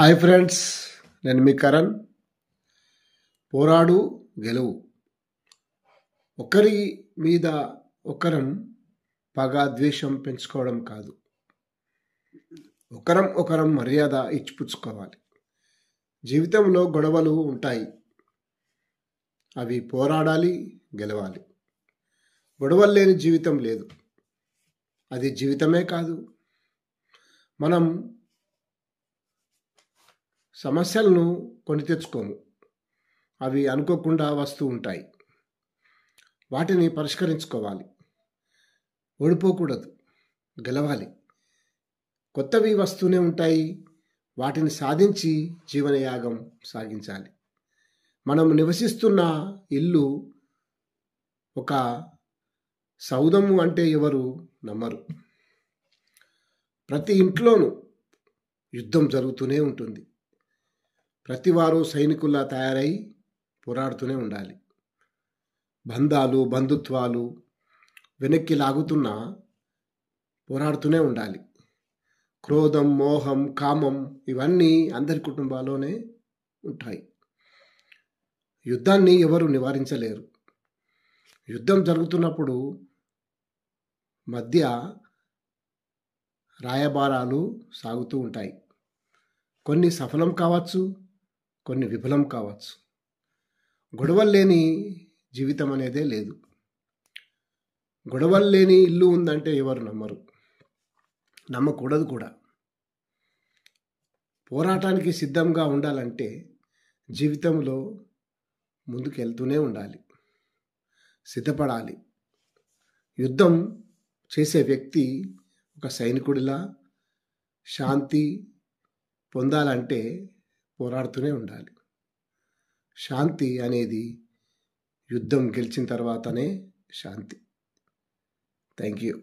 Hi friends, నేను మీ కరణ్. పోరాడు, గెలువు. ఒకరి మీద ఒకరం పగ ద్వేషం పెంచుకోవడం కాదు, ఒకరం మర్యాద ఇచ్చిపుచ్చుకోవాలి. జీవితంలో గొడవలు ఉంటాయి, అవి పోరాడాలి, గెలవాలి. గొడవలు లేని జీవితం లేదు, అది జీవితమే కాదు. మనం సమస్యలను కొని తెచ్చుకోము, అవి అనుకోకుండా వస్తూ ఉంటాయి. వాటిని పరిష్కరించుకోవాలి, ఓడిపోకూడదు, గెలవాలి. కొత్తవి వస్తూనే ఉంటాయి, వాటిని సాధించి జీవనయాగం సాగించాలి. మనం నివసిస్తున్న ఇల్లు ఒక సౌధము అంటే ఎవరు నమ్మరు. ప్రతి ఇంట్లోనూ యుద్ధం జరుగుతూనే ఉంటుంది. ప్రతివారు సైనికుల్లా తయారై పోరాడుతూనే ఉండాలి. బంధాలు, బంధుత్వాలు వెనక్కి లాగుతున్నా పోరాడుతూనే ఉండాలి. క్రోధం, మోహం, కామం ఇవన్నీ అందరి కుటుంబాల్లోనే ఉంటాయి. యుద్ధాన్ని ఎవరు నివారించలేరు. యుద్ధం జరుగుతున్నప్పుడు మధ్య రాయబారాలు సాగుతూ ఉంటాయి. కొన్ని సఫలం కావచ్చు, కొన్ని విఫలం కావచ్చు. గొడవలు లేని జీవితం అనేదే లేదు. గొడవలు లేని ఇల్లు ఉందంటే ఎవరు నమ్మరు, నమ్మకూడదు కూడా. పోరాటానికి సిద్ధంగా ఉండాలంటే జీవితంలో ముందుకు వెళ్తూనే ఉండాలి, సిద్ధపడాలి. యుద్ధం చేసే వ్యక్తి ఒక సైనికుడిలా శాంతి పొందాలంటే పోరాడుతూనే ఉండాలి. శాంతి అనేది యుద్ధం గెలిచిన తర్వాతనే శాంతి. Thank you.